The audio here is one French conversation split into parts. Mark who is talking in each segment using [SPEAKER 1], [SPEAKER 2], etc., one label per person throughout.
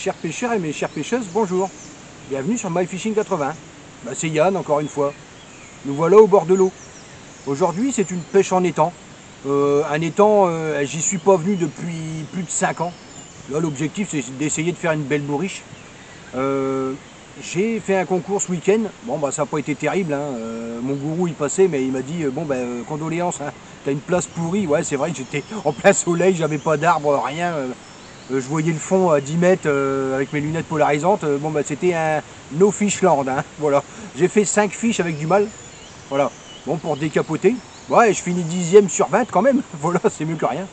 [SPEAKER 1] chers pêcheurs et mes chères pêcheuses, bonjour. Bienvenue sur My Fishing 80. C'est Yann, encore une fois. Nous voilà au bord de l'eau. Aujourd'hui, c'est une pêche en étang. Un étang, j'y suis pas venu depuis plus de 5 ans. Là, l'objectif, c'est d'essayer de faire une belle bourriche. J'ai fait un concours ce week-end. Bon, ça n'a pas été terrible, hein. Mon gourou, il passait, mais il m'a dit, condoléances, hein. T'as une place pourrie. Ouais, c'est vrai que j'étais en plein soleil, j'avais pas d'arbre, rien. Je voyais le fond à 10 mètres avec mes lunettes polarisantes. C'était un no fish land, hein. Voilà. J'ai fait 5 fiches avec du mal. Voilà. Bon, pour décapoter. Ouais, je finis 10e sur 20 quand même. Voilà, c'est mieux que rien.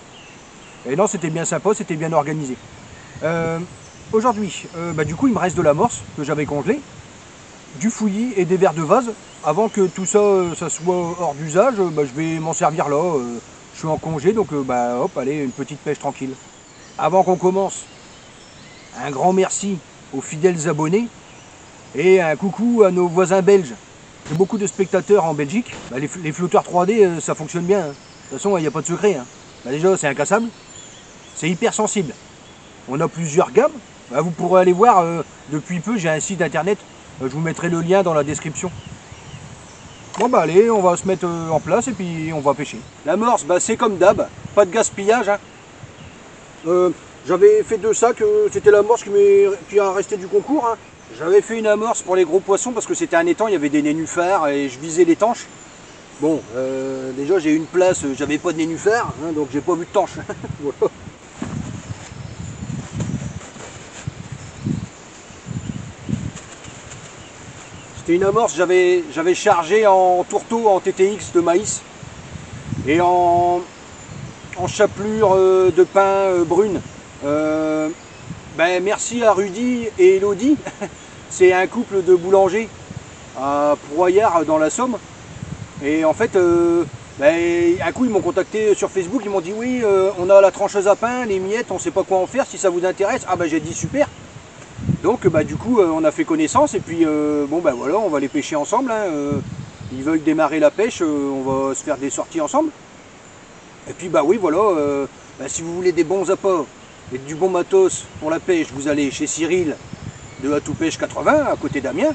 [SPEAKER 1] Et non, c'était bien sympa, c'était bien organisé. Aujourd'hui, du coup, il me reste de l'amorce que j'avais congelée, du fouillis et des verres de vase. Avant que tout ça, ça soit hors d'usage, je vais m'en servir là. Je suis en congé, donc hop, allez, une petite pêche tranquille. Avant qu'on commence, un grand merci aux fidèles abonnés et un coucou à nos voisins belges. J'ai beaucoup de spectateurs en Belgique. Les flotteurs 3D, ça fonctionne bien, hein. De toute façon, il n'y a pas de secret, hein. Déjà, c'est incassable. C'est hyper sensible. On a plusieurs gammes. Vous pourrez aller voir, depuis peu, j'ai un site internet. Je vous mettrai le lien dans la description. Allez, on va se mettre en place et puis on va pêcher. L'amorce, c'est comme d'hab, pas de gaspillage, hein. J'avais fait 2 sacs, c'était l'amorce qui a resté du concours, hein. J'avais fait une amorce pour les gros poissons parce que c'était un étang, il y avait des nénuphars et je visais les tanches. Bon, déjà j'ai une place, j'avais pas de nénuphars, hein, donc j'ai pas vu de tanches. Voilà. C'était une amorce, j'avais chargé en tourteau, en TTX de maïs et en chapelure de pain brune. Merci à Rudy et Elodie, c'est un couple de boulangers à Broyard dans la Somme. Et en fait, un coup ils m'ont contacté sur Facebook, ils m'ont dit oui, on a la trancheuse à pain, les miettes, on ne sait pas quoi en faire, si ça vous intéresse. J'ai dit super. Donc du coup on a fait connaissance et puis voilà, on va les pêcher ensemble, hein. Ils veulent démarrer la pêche, on va se faire des sorties ensemble. Et puis oui voilà, si vous voulez des bons apports et du bon matos pour la pêche, vous allez chez Cyril de Atout Pêche 80 à côté d'Amiens.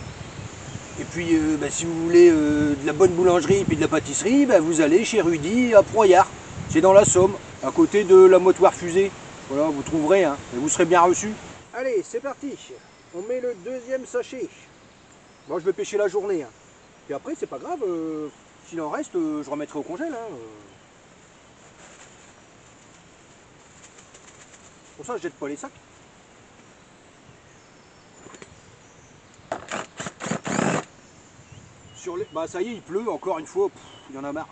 [SPEAKER 1] Et puis si vous voulez de la bonne boulangerie et puis de la pâtisserie, vous allez chez Rudy à Broyard. C'est dans la Somme, à côté de la motoire fusée. Voilà, vous trouverez, hein, et vous serez bien reçus. Allez, c'est parti. On met le 2e sachet. Moi, je vais pêcher la journée, hein. Et après, c'est pas grave. S'il en reste, je remettrai au congèle, hein. Pour ça, je jette pas les sacs. Ça y est, il pleut encore une fois. Il y en a marre.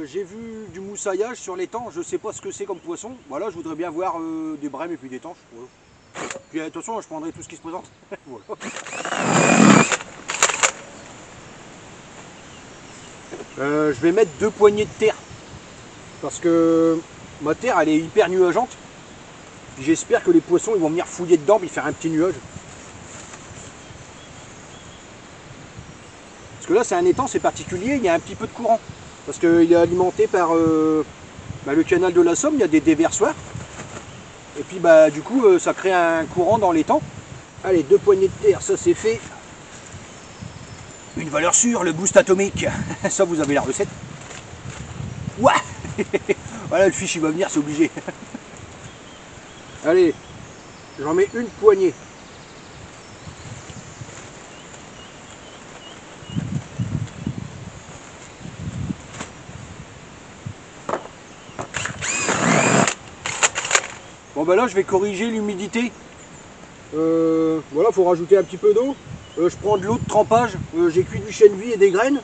[SPEAKER 1] J'ai vu du moussaillage sur l'étang. Je sais pas ce que c'est comme poisson. Voilà, je voudrais bien voir des brèmes et puis des tanches. Voilà. Puis attention, je prendrai tout ce qui se présente. Voilà. Je vais mettre 2 poignées de terre. Parce que ma terre, elle est hyper nuageante. J'espère que les poissons ils vont venir fouiller dedans et faire un petit nuage. Parce que là, c'est un étang, c'est particulier, il y a un petit peu de courant. Parce qu'il est alimenté par le canal de la Somme, il y a des déversoirs. Et puis du coup, ça crée un courant dans l'étang. Allez, 2 poignées de terre, ça c'est fait. Une valeur sûre, le boost atomique. Ça, vous avez la recette. Ouah. Voilà, le fiche, il va venir, c'est obligé. Allez, j'en mets une poignée. Là, je vais corriger l'humidité. Voilà, il faut rajouter un petit peu d'eau. Je prends de l'eau de trempage. J'ai cuit du chènevis et des graines.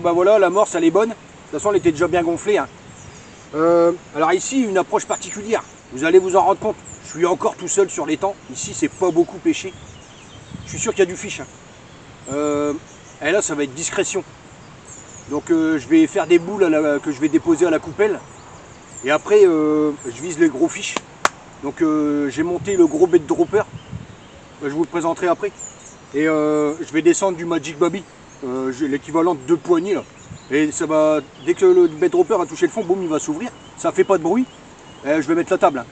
[SPEAKER 1] Voilà, l'amorce elle est bonne. De toute façon, elle était déjà bien gonflée, hein. Alors ici, une approche particulière. Vous allez vous en rendre compte. Je suis encore tout seul sur l'étang. Ici, c'est pas beaucoup pêché. Je suis sûr qu'il y a du fiche, hein. Et là, ça va être discrétion. Donc je vais faire des boules que je vais déposer à la coupelle. Et après, je vise les gros fiches. Donc j'ai monté le gros bed dropper. Je vous le présenterai après. Et je vais descendre du Magic Baby. J'ai l'équivalent de 2 poignées là. Et ça va, dès que le bed dropper va toucher le fond, boum, il va s'ouvrir. Ça fait pas de bruit. Et je vais mettre la table.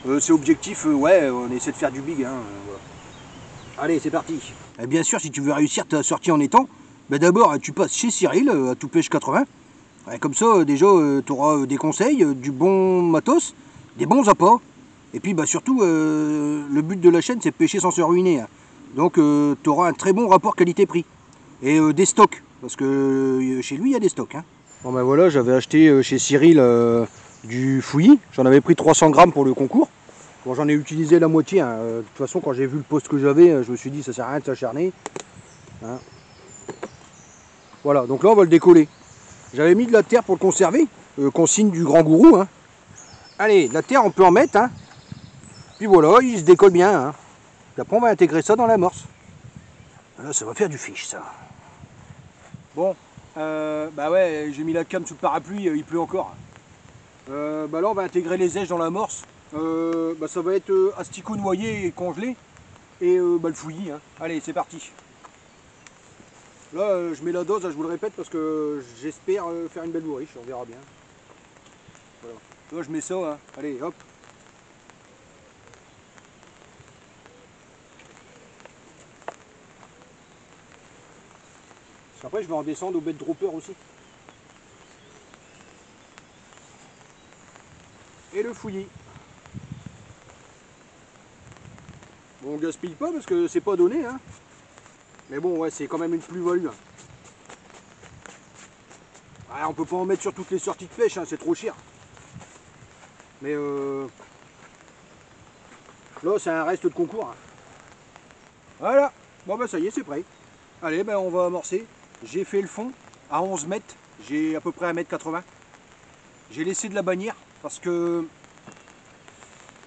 [SPEAKER 1] Hein. C'est objectif, ouais, on essaie de faire du big. Hein, voilà. Allez, c'est parti. Et bien sûr, si tu veux réussir ta sortie en étang, ben d'abord tu passes chez Cyril à Toupèche 80. Ouais, comme ça, déjà, tu auras des conseils, du bon matos, des bons appâts. Et puis bah, surtout, le but de la chaîne, c'est de pêcher sans se ruiner. Hein. Donc tu auras un très bon rapport qualité-prix. Et des stocks, parce que chez lui, il y a des stocks. Hein. Bon ben voilà, j'avais acheté chez Cyril du fouillis. J'en avais pris 300 grammes pour le concours. Bon, j'en ai utilisé la moitié. Hein. De toute façon, quand j'ai vu le poste que j'avais, je me suis dit, ça sert à rien de s'acharner. Hein. Voilà, donc là, on va le décoller. J'avais mis de la terre pour le conserver, consigne du grand gourou. Hein. Allez, de la terre, on peut en mettre. Hein. Puis voilà, il se décolle bien. Hein. Puis après, on va intégrer ça dans l'amorce. Là, ça va faire du fiche, ça. Bon, bah ouais, j'ai mis la cam sous le parapluie, il pleut encore. Bah là, on va intégrer les aiges dans l'amorce. Bah ça va être asticot noyé et congelé. Et bah, le fouillis. Hein. Allez, c'est parti. Là, je mets la dose, je vous le répète, parce que j'espère faire une belle bourriche, on verra bien. Voilà. Là, je mets ça, hein. Allez, hop. Après, je vais en descendre au bed dropper aussi. Et le fouillis. Bon, on gaspille pas parce que c'est pas donné, hein. Mais bon, ouais, c'est quand même une plus-value. Hein. Ouais, on peut pas en mettre sur toutes les sorties de pêche, hein, c'est trop cher. Mais là, c'est un reste de concours. Hein. Voilà. Bon, bah ça y est, c'est prêt. Allez, ben on va amorcer. J'ai fait le fond à 11 mètres. J'ai à peu près 1,80 m. J'ai laissé de la bannière parce que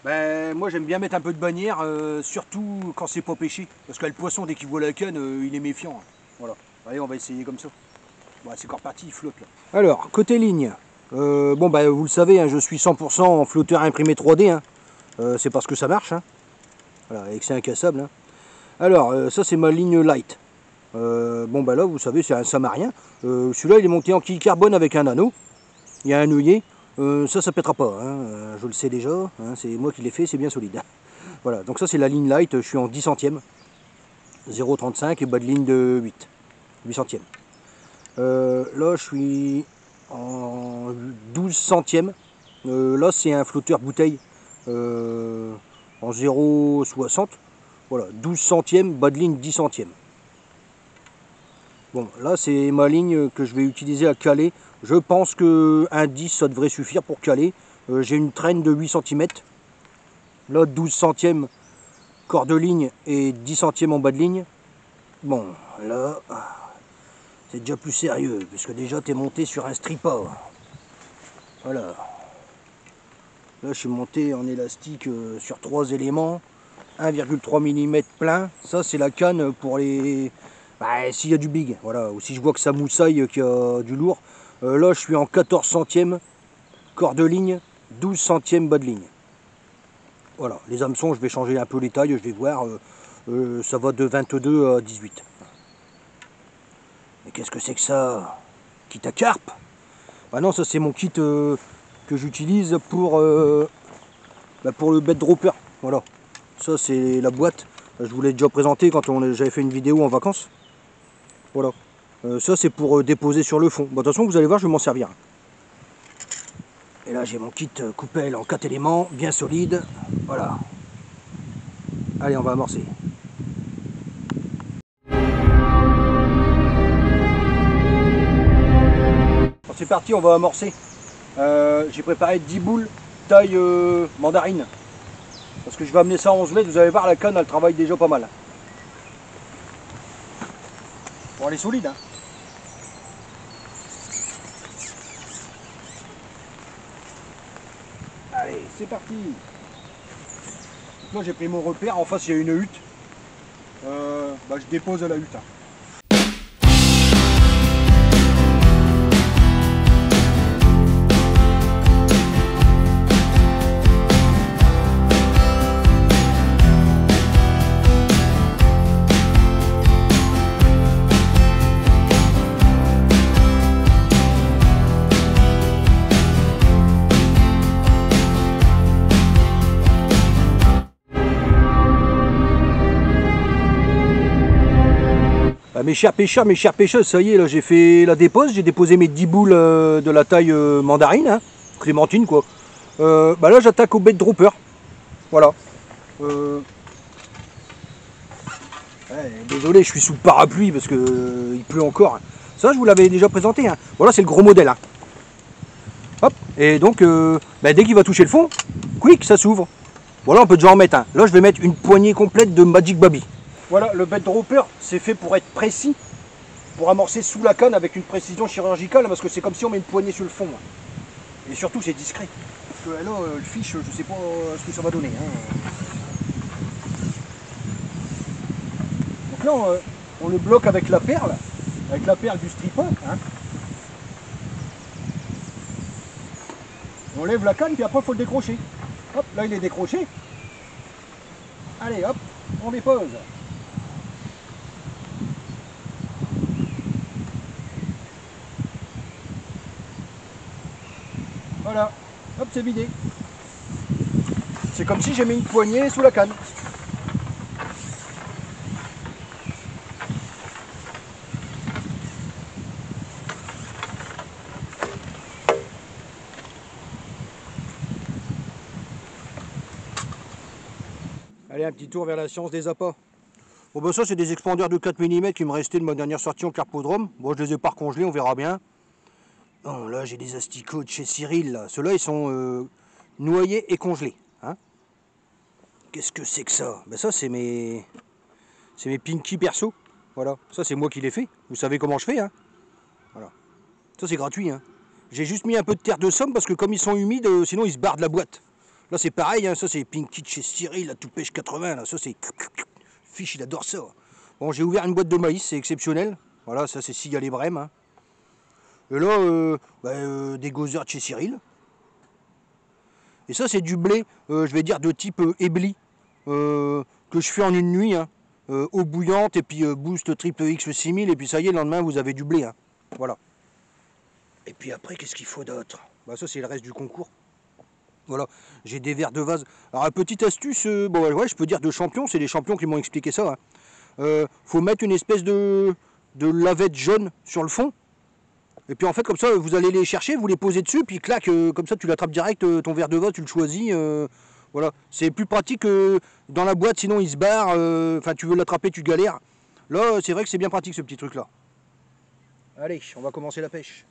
[SPEAKER 1] ben, moi j'aime bien mettre un peu de bannière, surtout quand c'est pas pêché. Parce que le poisson, dès qu'il voit la canne, il est méfiant. Hein. Voilà. Allez, on va essayer comme ça. Bon, c'est encore parti, il flotte là. Alors, côté ligne, bon, bah, vous le savez, hein, je suis 100% en flotteur imprimé 3D. Hein. C'est parce que ça marche. Hein. Voilà, et que c'est incassable. Hein. Alors, ça c'est ma ligne light. Bon, bah là, vous savez, c'est un samarien. Celui-là, il est monté en quille carbone avec un anneau. Il y a un œillet. Ça pètera pas. Hein. Je le sais déjà. Hein. C'est moi qui l'ai fait, c'est bien solide. Voilà, donc ça c'est la ligne light. Je suis en 10 centièmes. 0,35 et bas de ligne de 8 centièmes. Là, je suis en 12 centièmes. Là, c'est un flotteur bouteille en 0,60. Voilà, 12 centièmes, bas de ligne 10 centièmes. Bon, là, c'est ma ligne que je vais utiliser à caler. Je pense que un 10, ça devrait suffire pour caler. J'ai une traîne de 8 cm. Là, 12 centièmes corps de ligne et 10 centièmes en bas de ligne. Bon, là, c'est déjà plus sérieux, puisque déjà, tu es monté sur un stripper. Voilà. Là, je suis monté en élastique sur 3 éléments. 1,3 mm plein. Ça, c'est la canne pour les... Bah, s'il y a du big, voilà. Ou si je vois que ça moussaille, qu'il y a du lourd. Là, je suis en 14 centièmes corps de ligne, 12 centièmes bas de ligne. Voilà. Les hameçons, je vais changer un peu les tailles, je vais voir. Ça va de 22 à 18. Mais qu'est-ce que c'est que ça? Kit à carpe? Bah non, ça c'est mon kit que j'utilise pour le bed dropper. Voilà. Ça c'est la boîte. Je vous l'ai déjà présenté quand j'avais fait une vidéo en vacances. Voilà. Ça c'est pour déposer sur le fond. Bon, de toute façon vous allez voir, je vais m'en servir. Et là j'ai mon kit coupelle en 4 éléments, bien solide. Voilà. Allez, on va amorcer. C'est parti, on va amorcer. J'ai préparé 10 boules taille mandarine. Parce que je vais amener ça à 11 mètres, vous allez voir, la canne elle travaille déjà pas mal. Bon, elle est solide. Hein. Allez, c'est parti. Là j'ai pris mon repère, en face il y a une hutte. Je dépose à la hutte. Hein. mes chers pêcheurs, ça y est, là j'ai fait la dépose, j'ai déposé mes 10 boules de la taille mandarine, hein, clémentine quoi. Bah là j'attaque au bait dropper. Voilà. Désolé, je suis sous le parapluie parce que il pleut encore. Ça je vous l'avais déjà présenté. Hein. Voilà, c'est le gros modèle. Hein. Hop, et donc bah, dès qu'il va toucher le fond, quick, ça s'ouvre. Voilà, on peut déjà en mettre un. Là je vais mettre une poignée complète de Magic Baby. Voilà, le bait dropper, c'est fait pour être précis, pour amorcer sous la canne avec une précision chirurgicale, parce que c'est comme si on met une poignée sur le fond. Et surtout, c'est discret. Parce que là, le fiche, je sais pas ce que ça va donner. Hein. Donc là, on le bloque avec la perle du stripper. Hein. On lève la canne, puis après, il faut le décrocher. Hop, là, il est décroché. Allez, hop, on dépose. Voilà, hop, c'est vidé. C'est comme si j'ai mis une poignée sous la canne. Allez, un petit tour vers la science des appâts. Bon ben ça c'est des expandeurs de 4 mm qui me restaient de ma dernière sortie en carpodrome. Bon, je les ai pas recongelés, on verra bien. Non, là j'ai des asticots de chez Cyril. Ceux-là ils sont noyés et congelés. Hein. Qu'est-ce que c'est que ça? Ben ça c'est mes Pinky perso. Voilà, ça c'est moi qui l'ai fait. Vous savez comment je fais. Hein. Voilà. Ça c'est gratuit. Hein. J'ai juste mis un peu de terre de somme parce que comme ils sont humides, sinon ils se barrent de la boîte. Là c'est pareil, hein. Ça c'est Pinky de chez Cyril, la tout pêche 80. Là. Ça c'est... Fiche, il adore ça. Bon, j'ai ouvert une boîte de maïs, c'est exceptionnel. Voilà, ça c'est Sigal et Brême. Hein. Et là, des gozers de chez Cyril. Et ça, c'est du blé, je vais dire, de type ébli, que je fais en une nuit, hein, eau bouillante, et puis boost triple X 6000, et puis ça y est, le lendemain, vous avez du blé. Hein. Voilà. Et puis après, qu'est-ce qu'il faut d'autre? Bah, ça, c'est le reste du concours. Voilà, j'ai des verres de vase. Alors, une petite astuce, bon, ouais, je peux dire de champion, c'est les champions qui m'ont expliqué ça. Hein. Faut mettre une espèce de lavette jaune sur le fond. Et puis en fait, comme ça, vous allez les chercher, vous les posez dessus, puis clac, comme ça, tu l'attrapes direct, ton verre de vase, tu le choisis. Voilà, c'est plus pratique que dans la boîte, sinon il se barre. Enfin, tu veux l'attraper, tu galères. Là, c'est vrai que c'est bien pratique ce petit truc-là. Allez, on va commencer la pêche.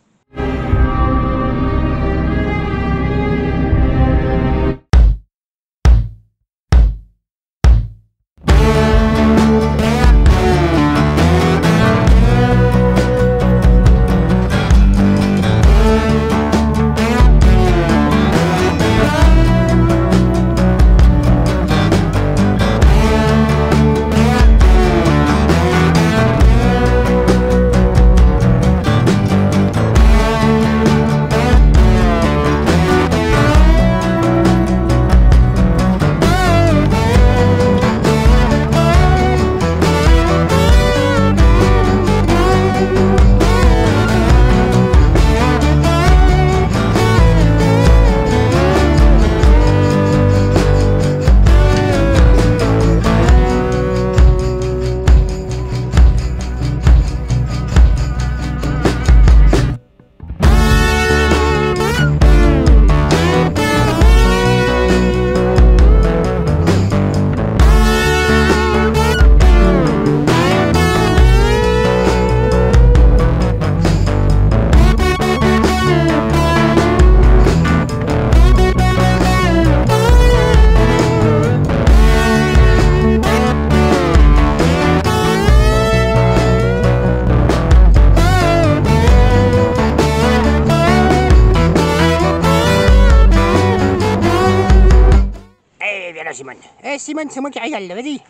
[SPEAKER 1] Simone. Eh Simone, c'est moi qui régale, vas-y.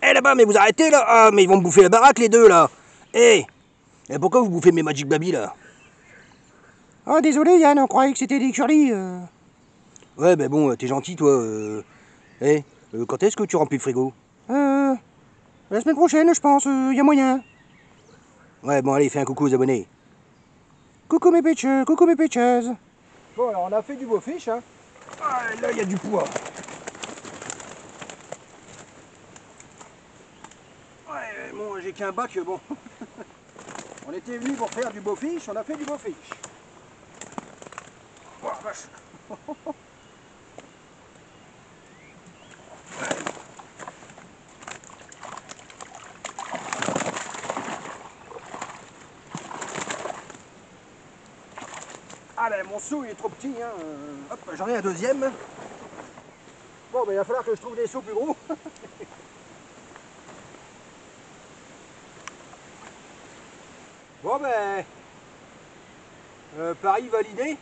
[SPEAKER 1] Eh là-bas, mais vous arrêtez là. Ah, mais ils vont me bouffer la baraque les deux là. Eh, et pourquoi vous bouffez mes Magic Baby là? Oh désolé Yann, on croyait que c'était des curly. Ouais, ben bon, t'es gentil toi. Quand est-ce que tu remplis le frigo? La semaine prochaine, je pense, y a moyen. Ouais, bon allez, fais un coucou aux abonnés. Coucou mes bitches, coucou mes bitches. Bon, alors on a fait du beau fiche, hein. Ah, là, il y a du poids. j'ai qu'un bac, bon. On était venu pour faire du beau fiche, on a fait du beau fiche. Oh la vache. Ah là, mon seau il est trop petit, hein. Hop, j'en ai un deuxième. Bon, ben il va falloir que je trouve des seaux plus gros. Bon ben, Paris validé.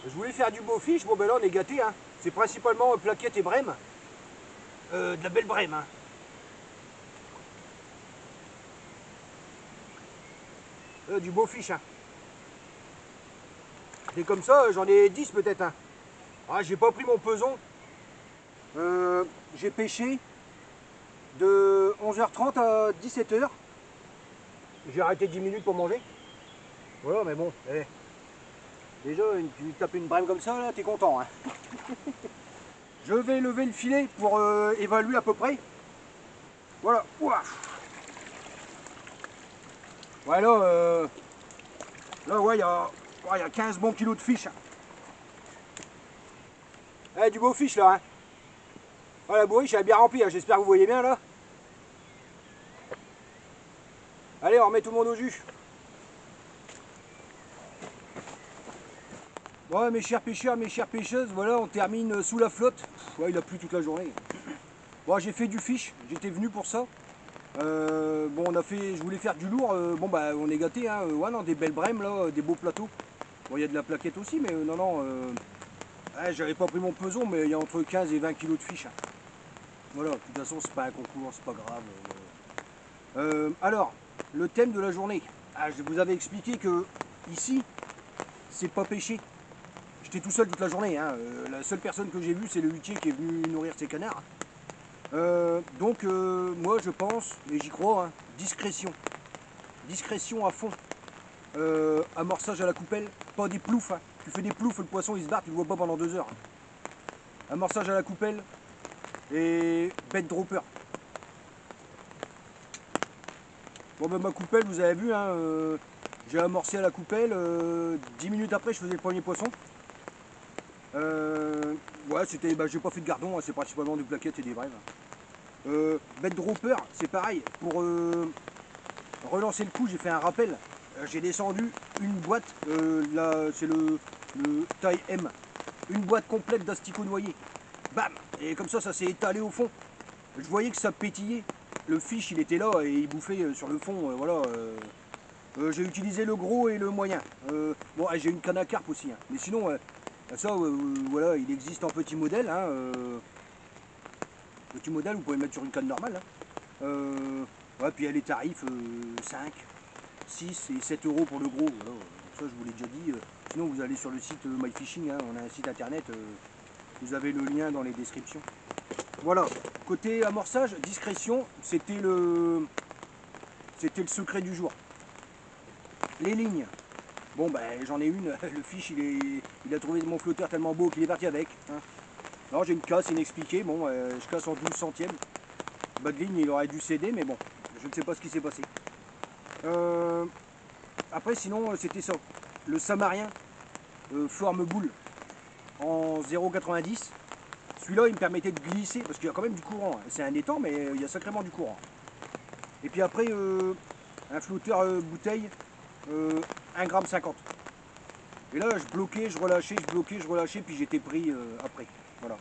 [SPEAKER 1] Je voulais faire du beau fiche, bon ben là on est gâté, hein. C'est principalement plaquettes et brème. De la belle brème, hein. Du beau fiche, hein. Et comme ça, j'en ai 10 peut-être, hein. Ah, j'ai pas pris mon peson. J'ai pêché de 11h30 à 17h. J'ai arrêté 10 minutes pour manger. Voilà, mais bon, déjà, tu tapes une brème comme ça, là, t'es content, hein. Je vais lever le filet pour évaluer à peu près. Voilà. Ouah. Ouais, là, ouais, il y a 15 bons kilos de fiches. Eh, du beau fiche, là, hein. Ah, la bourriche, elle est bien remplie, hein. J'espère que vous voyez bien, là. Allez, on remet tout le monde au jus. Bon, mes chers pêcheurs, mes chères pêcheuses, voilà, on termine sous la flotte. Ouais, il a plu toute la journée. Bon, j'ai fait du fiche, j'étais venu pour ça. Bon, je voulais faire du lourd. Bon, bah, on est gâté, hein. Ouais, non, des belles brèmes, là, des beaux plateaux. Bon, il y a de la plaquette aussi, mais non. Ouais, j'avais pas pris mon peson, mais il y a entre 15 et 20 kilos de fiche, hein. Voilà, de toute façon, c'est pas un concours, c'est pas grave. Alors, le thème de la journée. Ah, je vous avais expliqué que ici, c'est pas pêcher. J'étais tout seul toute la journée, hein. La seule personne que j'ai vue, c'est le huitier qui est venu nourrir ses canards. Donc, moi, je pense, et j'y crois, hein, discrétion. Discrétion à fond. Amorçage à la coupelle, pas des ploufs, hein. Tu fais des ploufs, le poisson il se barre, tu le vois pas pendant 2 heures. Amorçage à la coupelle et bête dropper. Bon ben ma coupelle, vous avez vu, hein, j'ai amorcé à la coupelle, 10 minutes après je faisais le premier poisson. Ouais, c'était, j'ai pas fait de gardon, hein, c'est principalement des plaquettes et des brèves. Bête dropper, c'est pareil, pour relancer le coup, j'ai fait un rappel. J'ai descendu une boîte, là c'est le taille M, une boîte complète d'asticots noyés. Bam! Et comme ça s'est étalé au fond. Je voyais que ça pétillait. Le fiche il était là et il bouffait sur le fond, voilà. J'ai utilisé le gros et le moyen. Bon, j'ai une canne à carpe aussi, hein. Mais sinon, ça, voilà, il existe en petit modèle, hein. Petit modèle, vous pouvez mettre sur une canne normale, hein. Ouais, puis il y a les tarifs 5, 6 et 7 euros pour le gros. Voilà. Ça, je vous l'ai déjà dit. Sinon, vous allez sur le site MyFishing, hein. On a un site internet. Vous avez le lien dans les descriptions. Voilà. Côté amorçage, discrétion, c'était le secret du jour. Les lignes. Bon, ben, j'en ai une. Le fiche, il a trouvé mon flotteur tellement beau qu'il est parti avec, hein. Alors, j'ai une casse inexpliquée. Bon, je casse en 12 centièmes. Bas de ligne, il aurait dû céder, mais bon, je ne sais pas ce qui s'est passé. Après, sinon, c'était ça. Le Samarien, forme boule, en 0,90. Celui-là, il me permettait de glisser, parce qu'il y a quand même du courant. C'est un étang, mais il y a sacrément du courant. Et puis après, un flotteur bouteille, 1,50 g. Et là, je bloquais, je relâchais, je bloquais, je relâchais, puis j'étais pris après. Voilà.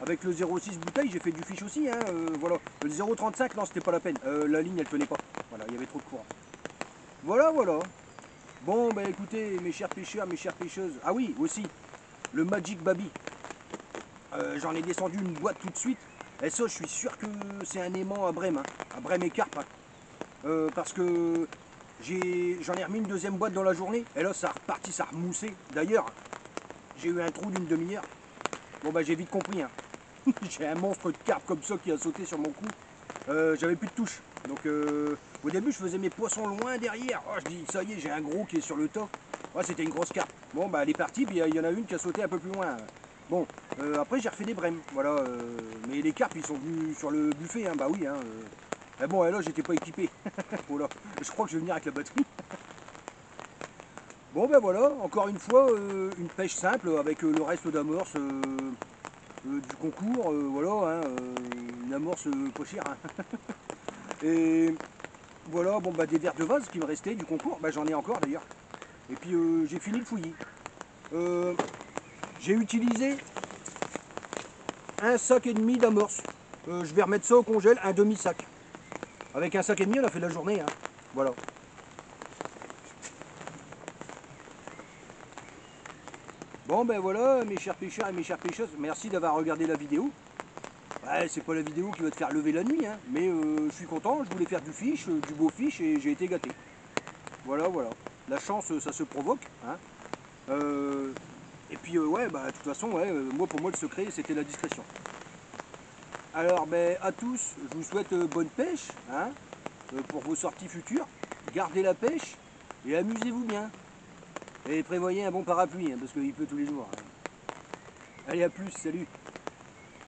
[SPEAKER 1] Avec le 0,6 bouteille, j'ai fait du fiche aussi, hein, voilà. Le 0,35, non, c'était pas la peine. La ligne, elle tenait pas. Voilà, il y avait trop de courant. Voilà, voilà. Bon, ben écoutez, mes chers pêcheurs, mes chères pêcheuses. Ah oui, aussi, le Magic Baby. J'en ai descendu une boîte tout de suite. Et ça, je suis sûr que c'est un aimant à brème, hein, à brème et carpe, hein. Parce que j'en ai remis une deuxième boîte dans la journée. Et là, ça a reparti, ça a remoussé. D'ailleurs, j'ai eu un trou d'une demi-heure. Bon, bah, j'ai vite compris, hein. J'ai un monstre de carpe comme ça qui a sauté sur mon cou. J'avais plus de touche. Donc, au début, je faisais mes poissons loin derrière. Oh, je dis, ça y est, j'ai un gros qui est sur le tas. Ouais, c'était une grosse carpe. Bon, bah, elle est partie, puis il y en a une qui a sauté un peu plus loin. Bon, après j'ai refait des brèmes, voilà. Mais les carpes ils sont venus sur le buffet, hein, bah oui, hein. Mais bon, et là, j'étais pas équipé. Voilà. Je crois que je vais venir avec la batterie. Bon, ben voilà, encore une fois, une pêche simple avec le reste d'amorce du concours. Voilà, hein, une amorce pas chère. Hein. Et voilà, bon, bah, des verres de vase qui me restaient du concours. Bah, j'en ai encore d'ailleurs. Et puis, j'ai fini le fouillis. J'ai utilisé un sac et demi d'amorce. Je vais remettre ça au congèle, un demi-sac. Avec un sac et demi, on a fait la journée. Hein. Voilà. Bon ben voilà, mes chers pêcheurs et mes chères pêcheuses, merci d'avoir regardé la vidéo. Ouais, c'est pas la vidéo qui va te faire lever la nuit, hein, mais je suis content, je voulais faire du fiche, du beau fiche, et j'ai été gâté. Voilà, voilà. La chance, ça se provoque. Hein. Et puis ouais, bah de toute façon, ouais, pour moi le secret, c'était la discrétion. Alors ben à tous, je vous souhaite bonne pêche, hein, pour vos sorties futures. Gardez la pêche et amusez-vous bien. Et prévoyez un bon parapluie, hein, parce qu'il pleut tous les jours. Hein. Allez, à plus, salut!